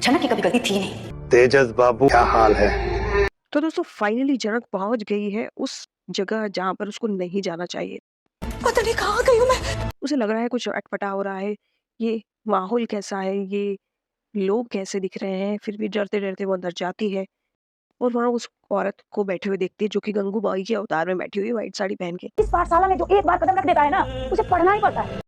झनक की कभी गलती थी नहीं। तेजस बाबू क्या हाल है? तो दोस्तों फाइनली जनक पहुंच गई है उस जगह जहां पर उसको नहीं जाना चाहिए। पता नहीं कहाँ गई हूँ मैं। उसे लग रहा है कुछ अटपटा हो रहा है। ये माहौल कैसा है, ये लोग कैसे दिख रहे हैं, फिर भी डरते डरते वो अंदर जाती है और वहां उस औरत को बैठे हुए देखती है जो कि गंगूबाई के अवतार में बैठी हुई है, व्हाइट साड़ी पहन के। इस पाठशाला में जो एक बार कदम रख देता है ना, उसे पढ़ना ही पड़ता है।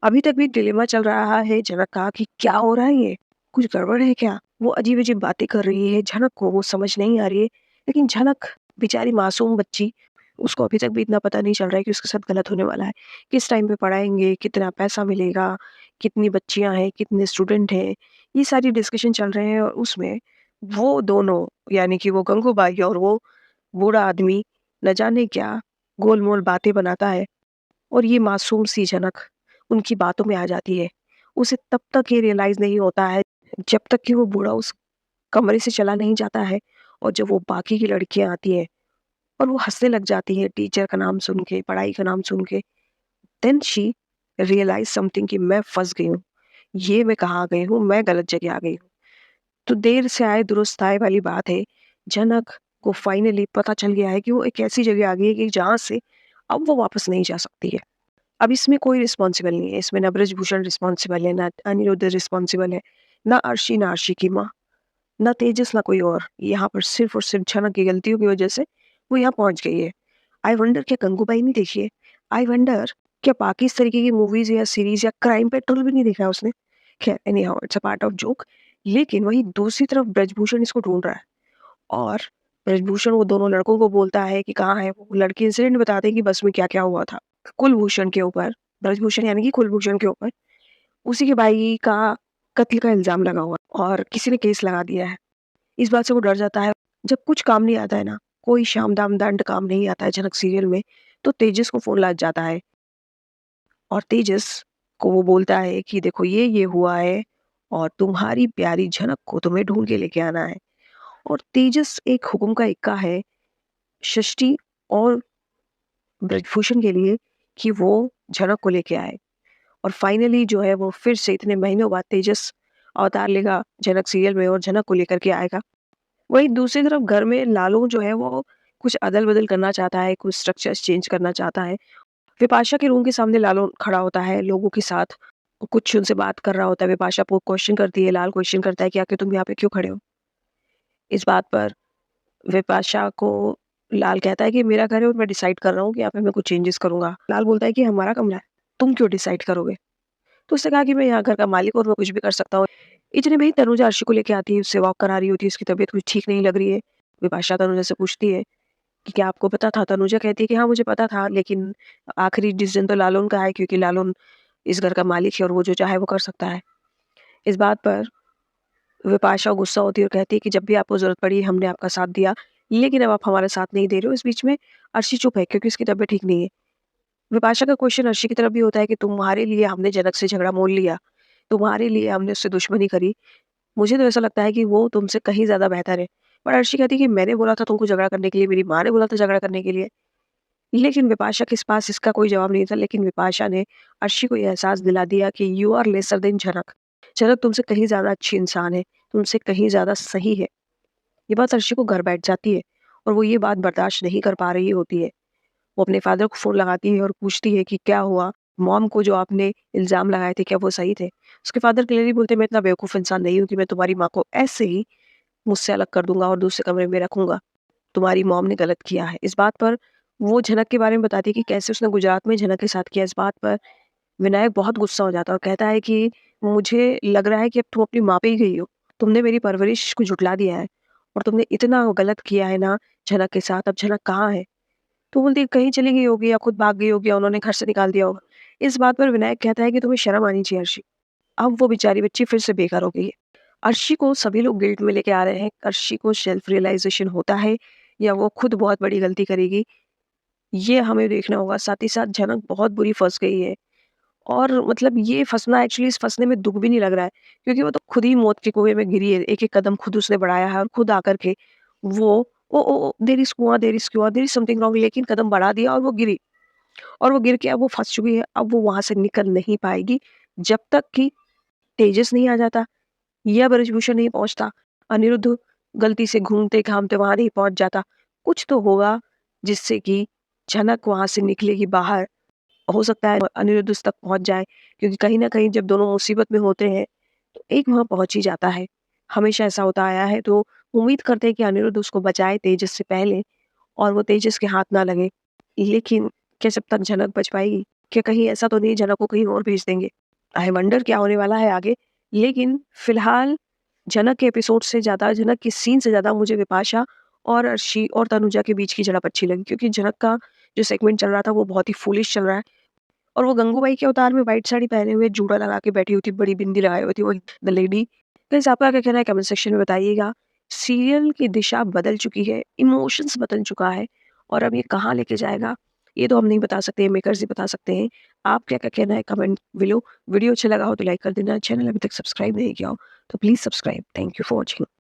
अभी तक भी डिलेमा चल रहा है जनक का कि क्या हो रहा है, ये कुछ गड़बड़ है क्या। वो अजीब अजीब बातें कर रही है, जनक को वो समझ नहीं आ रही है। लेकिन जनक बेचारी मासूम बच्ची, उसको अभी तक भी इतना पता नहीं चल रहा है कि उसके साथ गलत होने वाला है। किस टाइम पे पढ़ाएंगे, कितना पैसा मिलेगा, कितनी बच्चियां हैं, कितने स्टूडेंट हैं, ये सारी डिस्कशन चल रहे हैं। और उसमें वो दोनों, यानी कि वो गंगूबाई और वो बूढ़ा आदमी, न जाने क्या गोलमोल बातें बनाता है। और ये मासूम सी जनक उनकी बातों में आ जाती है। उसे तब तक ये रियलाइज़ नहीं होता है जब तक कि वो बूढ़ा उस कमरे से चला नहीं जाता है और जब वो बाकी की लड़कियाँ आती हैं और वो हँसने लग जाती हैं टीचर का नाम सुन के, पढ़ाई का नाम सुन के। देन शी रियलाइज़ समथिंग कि मैं फँस गई हूँ। ये मैं कहाँ गई हूँ, मैं गलत जगह आ गई हूँ। तो देर से आए दुरुस्त आए वाली बात है। जनक को फाइनली पता चल गया है कि वो एक ऐसी जगह आ गई है कि जहाँ से अब वो वापस नहीं जा सकती है। अब इसमें कोई रिस्पॉन्सिबल नहीं है, इसमें ना ब्रजभूषण रिस्पॉन्सिबल है, ना अनिरुद्ध रिस्पॉन्सिबल है, ना अर्शी, ना अर्शी की माँ, ना तेजस, ना कोई और। यहाँ पर सिर्फ और सिर्फ झनक की गलतियों की वजह से वो यहाँ पहुँच गई है। आई वंडर क्या गंगूबाई नहीं देखी है? आई वंडर क्या बाकी इस तरीके की मूवीज या सीरीज या क्राइम पेट्रोल भी नहीं देखा है उसने? खैर any how, it's a part of joke. लेकिन वहीं दूसरी तरफ ब्रजभूषण इसको ढूंढ रहा है और ब्रजभूषण वो दोनों लड़कों को बोलता है कि कहाँ है वो। लड़के इंसिडेंट बताते हैं कि बस में क्या क्या हुआ था। कुलभूषण के ऊपर, ब्रजभूषण यानी कि कुलभूषण के ऊपर उसी के भाई का कत्ल का इल्जाम लगा हुआ है और किसी ने केस लगा दिया है। इस बात से वो डर जाता है। जब कुछ काम नहीं आता है ना, कोई शाम दाम दंड काम नहीं आता है जनक सीरियल में, तो तेजस को फोन लग जाता है और तेजस को वो बोलता है कि देखो ये हुआ है और तुम्हारी प्यारी झनक को तुम्हें ढूंढ के लेके आना है। और तेजस एक हुक्म का इक्का है षष्ठी और ब्रजभूषण के लिए कि वो झनक को लेके आए। और फाइनली जो है वो फिर से इतने महीनों बाद तेजस अवतार लेगा जनक सीरियल में और जनक को लेकर के आएगा। वहीं दूसरी तरफ घर में लालू जो है वो कुछ अदल-बदल करना चाहता है, कुछ स्ट्रक्चर्स चेंज करना चाहता है। विपाशा के रूम के सामने लालू खड़ा होता है लोगों के साथ, कुछ उनसे बात कर रहा होता है। विपाशा को क्वेश्चन करती है, लाल क्वेश्चन करता है कि आखिर तुम यहाँ पे क्यों खड़े हो? इस बात पर विपाशा को लाल कहता है कि मेरा घर है और मैं डिसाइड कर रहा हूँ कि यहाँ पे मैं कुछ चेंजेस करूँगा। लाल बोलता है कि हमारा कमरा है, तुम क्यों डिसाइड करोगे? तो उसने कहा कि मैं यहाँ घर का मालिक हूँ और मैं कुछ भी कर सकता हूँ। इतने में ही तनुजा अर्शी को लेके आती है, उससे वॉक करा रही होती है, उसकी तबीयत कुछ ठीक नहीं लग रही है। विपाशा तनुजा से पूछती है कि क्या आपको पता था? तनुजा कहती है कि हाँ, मुझे पता था, लेकिन आखिरी डिसीजन तो लालून का है क्योंकि लालून इस घर का मालिक है और वो जो चाहे वो कर सकता है। इस बात पर विपाशा गुस्सा होती है और कहती है कि जब भी आपको ज़रूरत पड़ी हमने आपका साथ दिया, लेकिन अब आप हमारा साथ नहीं दे रहे हो। इस बीच में अर्शी चुप है क्योंकि उसकी तबीयत ठीक नहीं है। विपाशा का क्वेश्चन अर्शी की तरफ भी होता है कि तुम्हारे लिए हमने जनक से झगड़ा मोल लिया, तुम्हारे लिए हमने उससे दुश्मनी करी। मुझे तो ऐसा लगता है कि वो तुमसे कहीं ज़्यादा बेहतर है। पर अर्शी कहती है कि मैंने बोला था तुमको झगड़ा करने के लिए, मेरी माँ ने बोला था झगड़ा करने के लिए। लेकिन विपाशा के पास इसका कोई जवाब नहीं था। लेकिन विपाशा ने अर्शी को ये एहसास दिला दिया कि यू आर लेसर देन झनक। झनक तुमसे कहीं ज़्यादा अच्छी इंसान है, तुमसे कहीं ज़्यादा सही है। ये बात अर्शी को घर बैठ जाती है और वो ये बात बर्दाश्त नहीं कर पा रही होती है। वो अपने फादर को फ़ोन लगाती है और पूछती है कि क्या हुआ? मॉम को जो आपने इल्ज़ाम लगाए थे क्या वो सही थे? उसके फादर क्लियरली बोलते हैं मैं इतना बेवकूफ़ इंसान नहीं हूँ कि मैं तुम्हारी माँ को ऐसे ही मुझसे अलग कर दूँगा और दूसरे कमरे में रखूँगा। तुम्हारी मॉम ने गलत किया है। इस बात पर वो झनक के बारे में बताती है कि कैसे उसने गुजरात में झनक के साथ किया। इस बात पर विनायक बहुत गुस्सा हो जाता है और कहता है कि मुझे लग रहा है कि अब तुम अपनी माँ पे ही गई हो। तुमने मेरी परवरिश को झुठला दिया है और तुमने इतना गलत किया है ना झनक के साथ। अब झनक कहाँ है? तो बोलती है कहीं चली गई होगी या खुद भाग गई होगी या उन्होंने घर से निकाल दिया होगा। इस बात पर विनायक कहता है कि तुम्हें शर्म आनी चाहिए अर्शी। अब वो बेचारी बच्ची फिर से बेकार हो गई है। अर्शी को सभी लोग गिल्ट में लेके आ रहे हैं। अर्शी को सेल्फ रियलाइजेशन होता है या वो खुद बहुत बड़ी गलती करेगी, ये हमें देखना होगा। साथ ही साथ झनक बहुत बुरी फँस गई है और मतलब ये फँसना, एक्चुअली इस फँसने में दुःख भी नहीं लग रहा है क्योंकि वो तो खुद ही मौत के कुएँ में गिरी है। एक-एक कदम खुद उसने बढ़ाया है और खुद आकर के वो ओ देयर इज़ कुआँ, देयर इज़ कुआँ, देयर इज़ समथिंग रॉन्ग, लेकिन कदम बढ़ा दिया और वो गिरी। और वो गिर के अब वो फँस चुकी है। अब वो वहाँ से निकल नहीं पाएगी जब तक कि तेजस नहीं आ जाता, या ब्रजभूषण नहीं पहुँचता, अनिरुद्ध गलती से घूमते-घामते वहाँ नहीं पहुँच जाता। कुछ तो होगा जिससे कि झनक वहाँ से निकलेगी बाहर। हो सकता है अनिरुद्ध उस तक पहुँच जाए, क्योंकि कहीं न कहीं जब दोनों मुसीबत में होते हैं, तो एक वहाँ पहुँच ही जाता है। हमेशा ऐसा होता आया है, तो उम्मीद करते हैं कि अनिरुद्ध उसको बचाए तेजस से पहले और वो तेजस के हाथ ना लगे। लेकिन क्या जब तक झनक बच पाएगी? क्या कहीं ऐसा तो नहीं झनक को कहीं और भेज देंगे? आई वंडर क्या होने वाला है आगे? लेकिन फिलहाल झनक के एपिसोड से ज़्यादा, झनक के सीन से ज़्यादा मुझे बिपाशा और अर्शी और तनुजा के बीच की झड़प अच्छी लगी, क्योंकि झनक का जो सेगमेंट चल रहा था वो बहुत ही फूलिश चल रहा है और वो गंगूबाई के अवतार में व्हाइट साड़ी पहने हुए जूड़ा लगा के बैठी हुई थी, बड़ी बिंदी लगाई हुई थी, वो द लेडी। गाइस, आपका क्या कहना है कमेंट सेक्शन में बताइएगा। सीरियल की दिशा बदल चुकी है, इमोशंस बदल चुका है और अब ये कहाँ लेके जाएगा, ये तो हम नहीं बता सकते, मेकर्स ही बता सकते हैं। आपका क्या कहना है कमेंट बिलो। वीडियो अच्छा लगा हो तो लाइक कर देना, चैनल अभी तक सब्सक्राइब नहीं किया हो तो please subscribe. Thank you for watching.